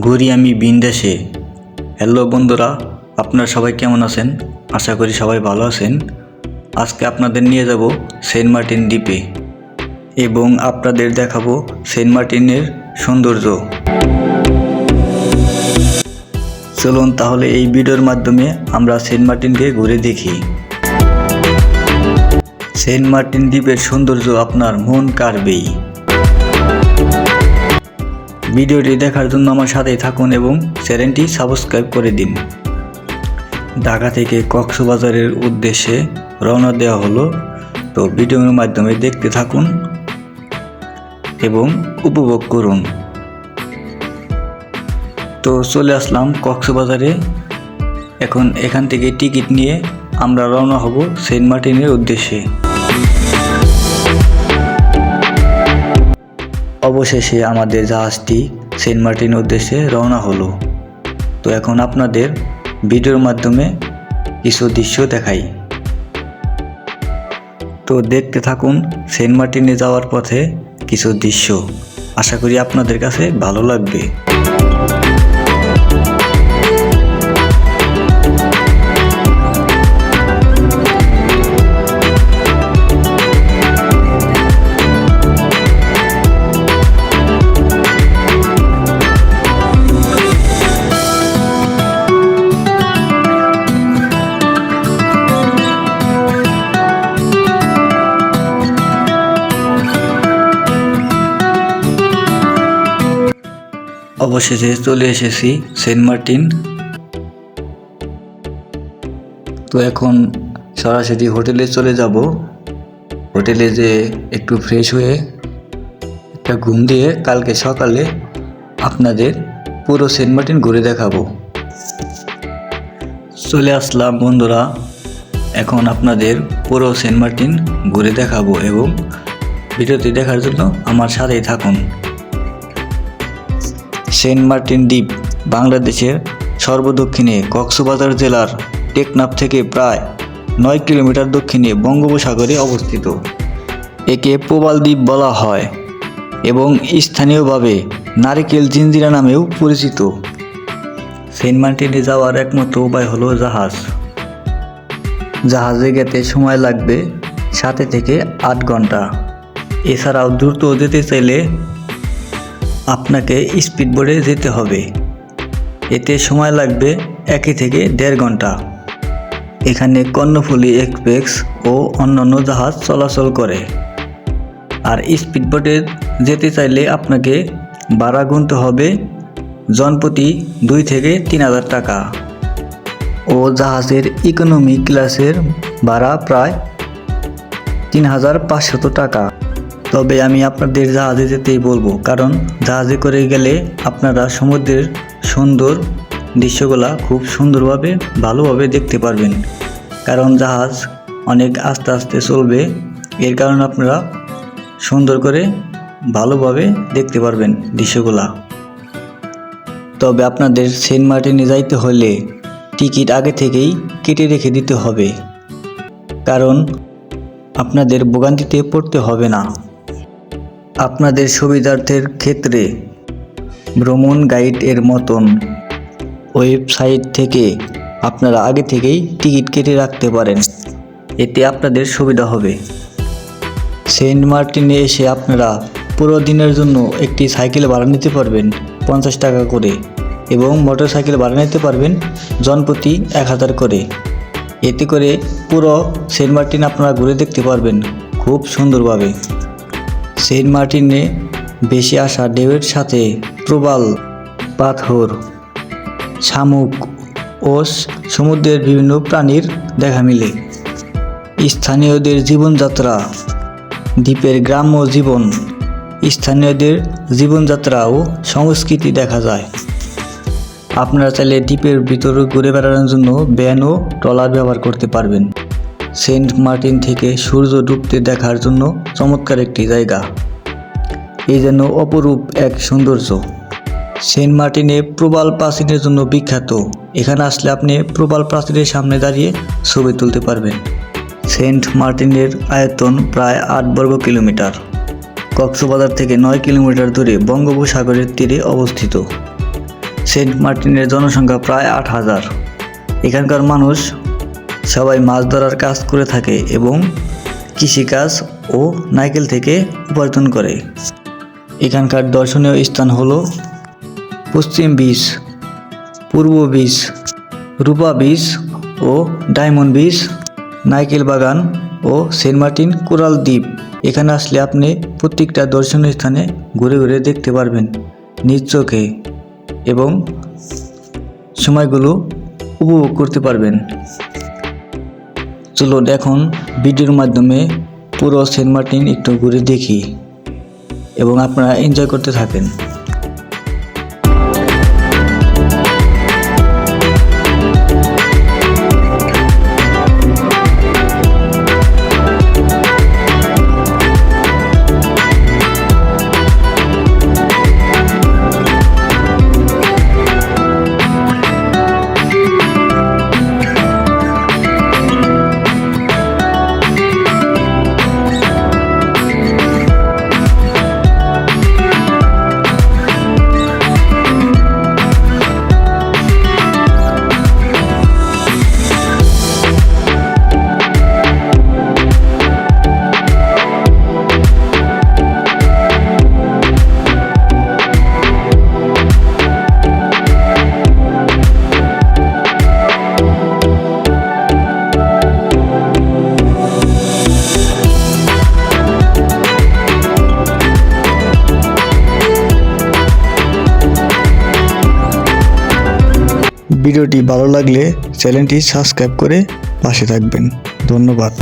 ঘুরি আমি বিন্দেশে। হ্যালো বন্ধুরা, আপনারা সবাই কেমন আছেন? আশা করি সবাই ভালো আছেন। আজকে আপনাদের নিয়ে যাব সেন্ট মার্টিন দ্বীপে এবং আপনাদের দেখাবো সেন্ট মার্টিনের সৌন্দর্য। চলুন তাহলে এই ভিডিওর মাধ্যমে আমরা সেন্ট মার্টিনকে ঘুরে দেখি। সেন্ট মার্টিন দ্বীপের সৌন্দর্য আপনার মন কাড়বেই। ভিডিওটি দেখার জন্য আমার সাথেই থাকুন এবং চ্যানেলটি সাবস্ক্রাইব করে দিন। ঢাকা থেকে কক্সবাজারের উদ্দেশ্যে রওনা দেওয়া হলো, তো ভিডিওর মাধ্যমে দেখতে থাকুন এবং উপভোগ করুন। তো চলে আসলাম কক্সবাজারে। এখন এখান থেকে টিকিট নিয়ে আমরা রওনা হব সেন্ট মার্টিনের উদ্দেশ্যে। অবশেষে আমাদের জাহাজটি সেন্ট মার্টিনের উদ্দেশ্যে রওনা হলো। তো এখন আপনাদের ভিডিওর মাধ্যমে কিছু দৃশ্য দেখাই। তো দেখতে থাকুন সেন্ট মার্টিনে যাওয়ার পথে কিছু দৃশ্য। আশা করি আপনাদের কাছে ভালো লাগবে। অবশেষে চলে এসেছি সেন্ট মার্টিন। তো এখন সরাসরি হোটেলে চলে যাব। হোটেলে যে একটু ফ্রেশ হয়ে একটা ঘুম দিয়ে কালকে সকালে আপনাদের পুরো সেন্ট মার্টিন ঘুরে দেখাবো। চলে আসলাম বন্ধুরা, এখন আপনাদের পুরো সেন্ট মার্টিন ঘুরে দেখাবো এবং ভিডিওটি দেখার জন্য আমার সাথেই থাকুন। সেন্ট মার্টিন দ্বীপ বাংলাদেশের সর্বদক্ষিণে কক্সবাজার জেলার টেকনাফ থেকে প্রায় 9 কিলোমিটার দক্ষিণে বঙ্গোপসাগরে অবস্থিত। একে প্রবাল দ্বীপ বলা হয় এবং স্থানীয়ভাবে নারিকেল জিঞ্জিরা নামেও পরিচিত। সেন্ট মার্টিনে যাওয়ার একমাত্র উপায় হলো জাহাজ। জাহাজে যেতে সময় লাগবে 7 থেকে 8 ঘন্টা। এছাড়াও দ্রুত যেতে চাইলে আপনাকে স্পিডবোটে যেতে হবে। এতে সময় লাগবে 1 থেকে 1.5 ঘন্টা। এখানে কর্ণফুলী এক্সপ্রেস ও অন্যান্য জাহাজ চলাচল করে। আর স্পিডবোটে যেতে চাইলে আপনাকে ভাড়া গুনতে হবে জনপ্রতি 2 থেকে 3,000 টাকা ও জাহাজের ইকোনমি ক্লাসের ভাড়া প্রায় 3,500 টাকা। তবে আমি আপনাদের জাহাজে যেতেই বলবো, কারণ জাহাজে করে গেলে আপনারা সমুদ্রের সুন্দর দৃশ্যগুলা খুব সুন্দরভাবে ভালোভাবে দেখতে পারবেন। কারণ জাহাজ অনেক আস্তে আস্তে চলবে, এর কারণে আপনারা সুন্দর করে ভালোভাবে দেখতে পারবেন দৃশ্যগুলা। তবে আপনাদের সেন্ট মার্টিনে যাইতে হলে টিকিট আগে থেকেই কেটে রেখে দিতে হবে, কারণ আপনাদের ভোগান্তিতে পড়তে হবে না। আপনাদের সুবিধার্থের ক্ষেত্রে ভ্রমণ গাইড এর মতন ওয়েবসাইট থেকে আপনারা আগে থেকেই টিকিট কেটে রাখতে পারেন, এতে আপনাদের সুবিধা হবে। সেন্ট মার্টিনে এসে আপনারা পুরো দিনের জন্য একটি সাইকেল ভাড়া নিতে পারবেন 50 টাকা করে এবং মোটর সাইকেল ভাড়া নিতে পারবেন জনপ্রতি 1000 করে। এতে করে পুরো সেন্ট মার্টিন আপনারা ঘুরে দেখতে পারবেন খুব সুন্দরভাবে। সেন্ট মার্টিনে ভেসে আসা ঢেউয়ের সাথে প্রবাল, পাথর, শামুক ও সমুদ্রের বিভিন্ন প্রাণীর দেখা মিলে। স্থানীয়দের জীবনযাত্রা, দ্বীপের গ্রাম্য জীবন, স্থানীয়দের জীবনযাত্রা ও সংস্কৃতি দেখা যায়। আপনারা চাইলে দ্বীপের ভিতরে ঘুরে বেড়ানোর জন্য ভ্যান ও ট্রলার ব্যবহার করতে পারবেন। সেন্ট মার্টিন থেকে সূর্য ডুবতে দেখার জন্য চমৎকার একটি জায়গা, এই যেন অপরূপ এক সৌন্দর্য। সেন্ট মার্টিনে প্রবাল প্রাচীরের জন্য বিখ্যাত। এখানে আসলে আপনি প্রবাল প্রাচীরের সামনে দাঁড়িয়ে ছবি তুলতে পারবেন। সেন্ট মার্টিনের আয়তন প্রায় 8 বর্গ কিলোমিটার। কক্সবাজার থেকে 9 কিলোমিটার দূরে বঙ্গোপসাগরের তীরে অবস্থিত। সেন্ট মার্টিনের জনসংখ্যা প্রায় 8,000। এখানকার মানুষ সবাই মাছ ধরার কাজ করে থাকে এবং কৃষিকাজ ও নারকেল থেকে উপার্জন করে। এখানকার দর্শনীয় স্থান হলো পশ্চিম বিচ, পূর্ব বিচ, রূপা বিচ ও ডায়মন্ড বিচ, নারকেল বাগান ও সেন্ট মার্টিন কোরাল দ্বীপ। এখানে আসলে আপনি প্রত্যেকটা দর্শনীয় স্থানে ঘুরে ঘুরে দেখতে পারবেন নিজ চোখে এবং সময়গুলো উপভোগ করতে পারবেন। চলুন এখন ভিডিওর মাধ্যমে পুরো সেন্ট মার্টিন একটু ঘুরে দেখি এবং আপনারা এনজয় করতে থাকেন। ভিডিওটি ভালো লাগলে চ্যানেলটি সাবস্ক্রাইব করে পাশে থাকবেন। ধন্যবাদ।